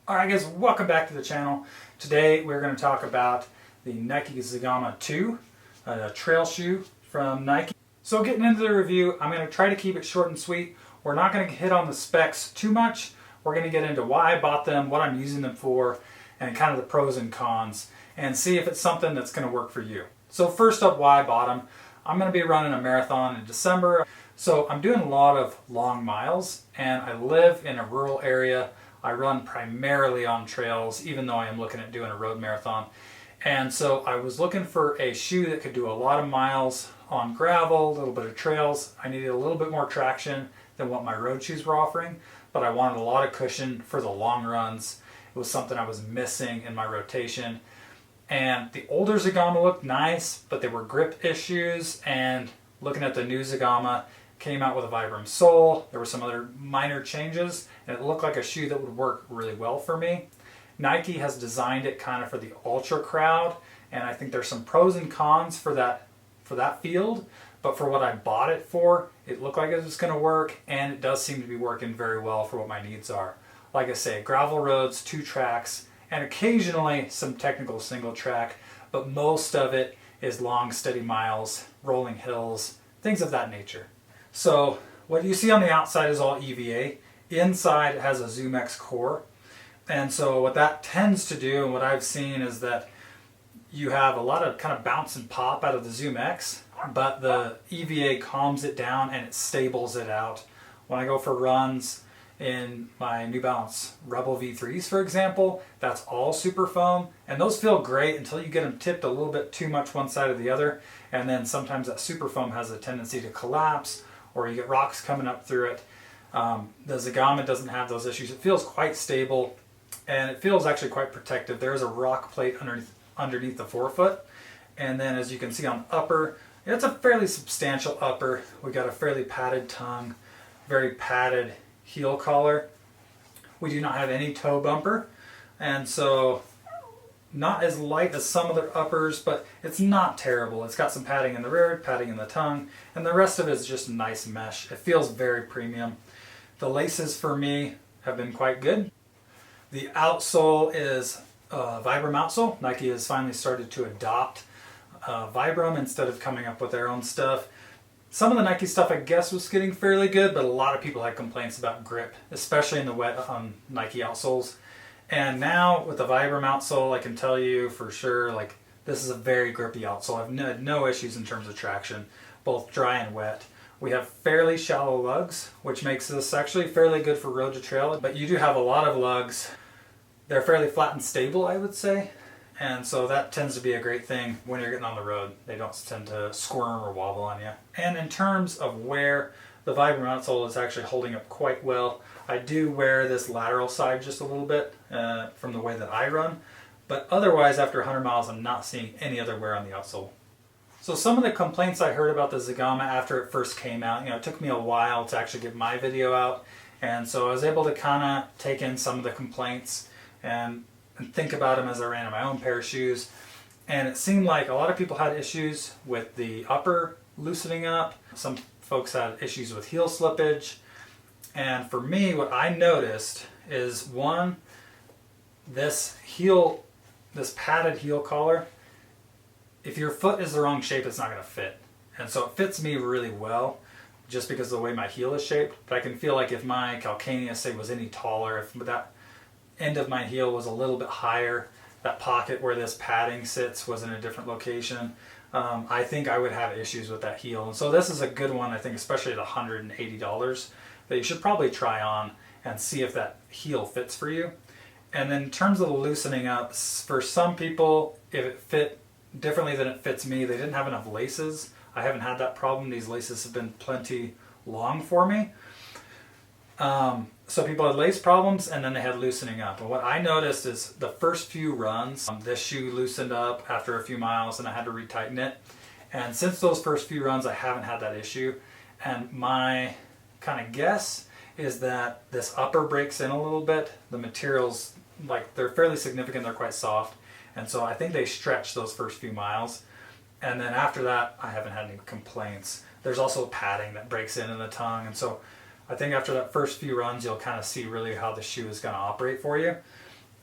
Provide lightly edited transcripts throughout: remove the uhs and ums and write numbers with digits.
Alright guys, welcome back to the channel. Today we're going to talk about the Nike Zegama 2, a trail shoe from Nike. So getting into the review, I'm going to try to keep it short and sweet. We're not going to hit on the specs too much. We're going to get into why I bought them, what I'm using them for, and kind of the pros and cons, and see if it's something that's going to work for you. So first up, why I bought them. I'm going to be running a marathon in December. So I'm doing a lot of long miles, and I live in a rural area. I run primarily on trails, even though I am looking at doing a road marathon. And so I was looking for a shoe that could do a lot of miles on gravel, a little bit of trails. I needed a little bit more traction than what my road shoes were offering, but I wanted a lot of cushion for the long runs. It was something I was missing in my rotation. And the older Zegama looked nice, but there were grip issues, and looking at the new Zegama, came out with a Vibram sole. There were some other minor changes, and it looked like a shoe that would work really well for me. Nike has designed it kind of for the ultra crowd, and I think there's some pros and cons for that field, but for what I bought it for, it looked like it was going to work, and it does seem to be working very well for what my needs are. Like I say, gravel roads, 2 tracks, and occasionally some technical single track, but most of it is long, steady miles, rolling hills, things of that nature. So what you see on the outside is all EVA. Inside it has a ZoomX core. And so what that tends to do, and what I've seen, is that you have a lot of kind of bounce and pop out of the ZoomX, but the EVA calms it down and it stables it out. When I go for runs in my New Balance Rebel V3s, for example, that's all super foam, and those feel great until you get them tipped a little bit too much one side or the other, and then sometimes that super foam has a tendency to collapse, or you get rocks coming up through it. The Zegama doesn't have those issues. It feels quite stable, and it feels actually quite protective. There is a rock plate underneath the forefoot, and then as you can see on the upper, it's a fairly substantial upper. We got a fairly padded tongue, very padded heel collar. We do not have any toe bumper, and so not as light as some other uppers, but it's not terrible. It's got some padding in the rear, padding in the tongue, and the rest of it is just nice mesh. It feels very premium. The laces for me have been quite good. The outsole is a Vibram outsole. Nike has finally started to adopt Vibram instead of coming up with their own stuff. Some of the Nike stuff I guess was getting fairly good, but a lot of people had complaints about grip, especially in the wet on Nike outsoles. And now with the Vibram outsole, I can tell you for sure, like, this is a very grippy outsole. I've had no issues in terms of traction, both dry and wet. We have fairly shallow lugs, which makes this actually fairly good for road to trail, but you do have a lot of lugs. They're fairly flat and stable, I would say, and so that tends to be a great thing when you're getting on the road. They don't tend to squirm or wobble on you. And in terms of wear, the Vibram outsole is actually holding up quite well. I do wear this lateral side just a little bit from the way that I run, but otherwise after 100 miles I'm not seeing any other wear on the outsole. So some of the complaints I heard about the Zegama after it first came out, it took me a while to actually get my video out, and so I was able to kind of take in some of the complaints and think about them as I ran in my own pair of shoes. And it seemed like a lot of people had issues with the upper loosening up. Some folks had issues with heel slippage. And for me, what I noticed is, one, this padded heel collar, if your foot is the wrong shape, it's not going to fit. And so it fits me really well just because of the way my heel is shaped. But I can feel like if my calcaneus, say, was any taller, if that end of my heel was a little bit higher, that pocket where this padding sits was in a different location, I think I would have issues with that heel. And so this is a good one, I think, especially at $180, that you should probably try on and see if that heel fits for you. And then in terms of the loosening up, for some people, if it fit differently than it fits me, they didn't have enough laces. I haven't had that problem. These laces have been plenty long for me. So people had lace problems, and then they had loosening up. And what I noticed is the first few runs, this shoe loosened up after a few miles and I had to retighten it. And since those first few runs, I haven't had that issue. And my kind of guess is that this upper breaks in a little bit. The materials, like, they're fairly significant, they're quite soft. And so I think they stretch those first few miles. And then after that, I haven't had any complaints. There's also padding that breaks in the tongue. And so I think after that first few runs, you'll kind of see really how the shoe is going to operate for you.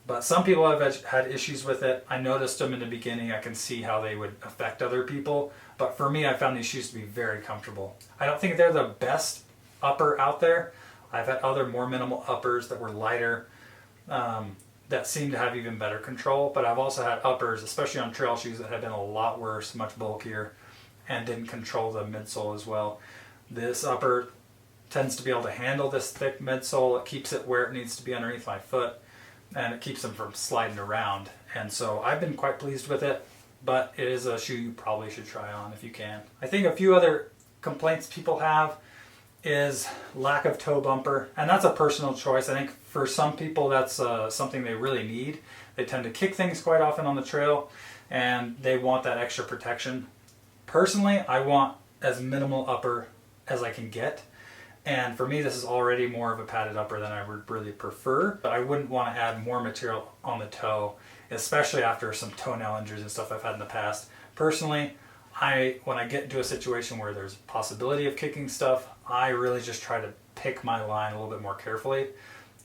But some people have had issues with it. I noticed them in the beginning. I can see how they would affect other people. But for me, I found these shoes to be very comfortable. I don't think they're the best upper out there. I've had other more minimal uppers that were lighter, that seem to have even better control. But I've also had uppers, especially on trail shoes, that have been a lot worse, much bulkier, and didn't control the midsole as well. This upper tends to be able to handle this thick midsole. It keeps it where it needs to be underneath my foot, and it keeps them from sliding around. And so I've been quite pleased with it, but it is a shoe you probably should try on if you can. I think a few other complaints people have is lack of toe bumper, and that's a personal choice. I think for some people that's something they really need. They tend to kick things quite often on the trail, and they want that extra protection. Personally, I want as minimal upper as I can get. And for me, this is already more of a padded upper than I would really prefer. But I wouldn't want to add more material on the toe, especially after some toenail injuries and stuff I've had in the past. Personally, when I get into a situation where there's a possibility of kicking stuff, I really just try to pick my line a little bit more carefully.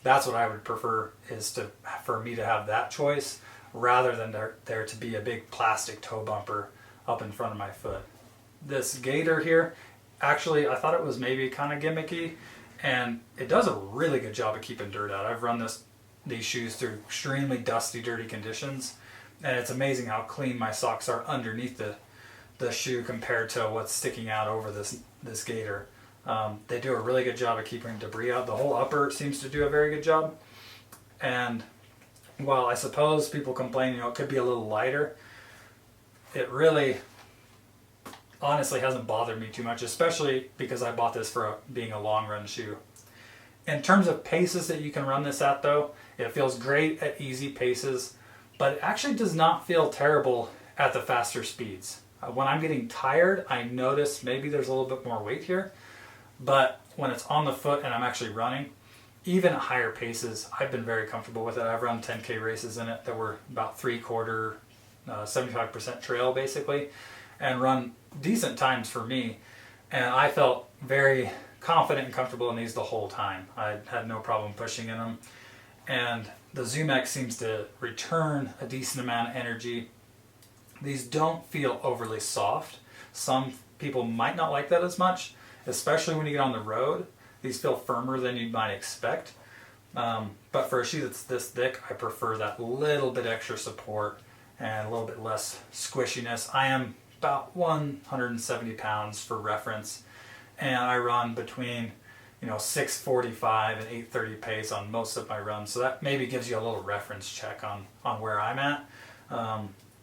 That's what I would prefer, is for me to have that choice rather than there to be a big plastic toe bumper up in front of my foot. This gaiter here, actually, I thought it was maybe kind of gimmicky, and it does a really good job of keeping dirt out. I've run these shoes through extremely dusty, dirty conditions, and it's amazing how clean my socks are underneath the shoe compared to what's sticking out over this gaiter. They do a really good job of keeping debris out. The whole upper seems to do a very good job. And while I suppose people complain, it could be a little lighter, it really honestly hasn't bothered me too much, especially because I bought this for being a long run shoe. In terms of paces that you can run this at though, it feels great at easy paces, but it actually does not feel terrible at the faster speeds. When I'm getting tired, I notice maybe there's a little bit more weight here, but when it's on the foot and I'm actually running, even at higher paces, I've been very comfortable with it. I've run 10K races in it that were about 3/4, 75% trail basically, and run decent times for me, and I felt very confident and comfortable in these the whole time. I had no problem pushing in them, and the ZoomX seems to return a decent amount of energy. These don't feel overly soft. Some people might not like that as much, especially when you get on the road. These feel firmer than you might expect, but for a shoe that's this thick, I prefer that little bit extra support and a little bit less squishiness. I am about 170 pounds for reference, and I run between 6:45 and 8:30 pace on most of my runs, so that maybe gives you a little reference check on where I'm at,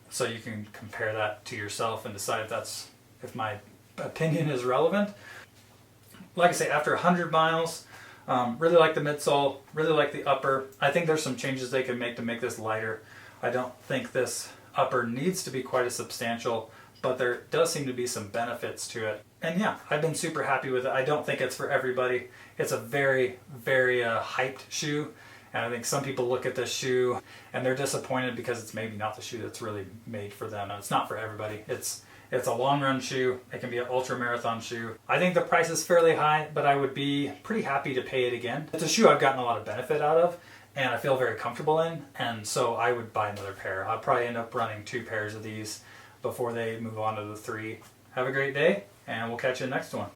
so you can compare that to yourself and decide if my opinion is relevant. Like I say, after 100 miles, really like the midsole, really like the upper. I think there's some changes they can make to make this lighter. I don't think this upper needs to be quite as substantial, but there does seem to be some benefits to it. And yeah, I've been super happy with it. I don't think it's for everybody. It's a very, very hyped shoe. And I think some people look at this shoe and they're disappointed because it's maybe not the shoe that's really made for them. And it's not for everybody. It's a long run shoe. It can be an ultra marathon shoe. I think the price is fairly high, but I would be pretty happy to pay it again. It's a shoe I've gotten a lot of benefit out of, and I feel very comfortable in, and so I would buy another pair. I'll probably end up running 2 pairs of these before they move on to the 3. Have a great day, and we'll catch you in the next one.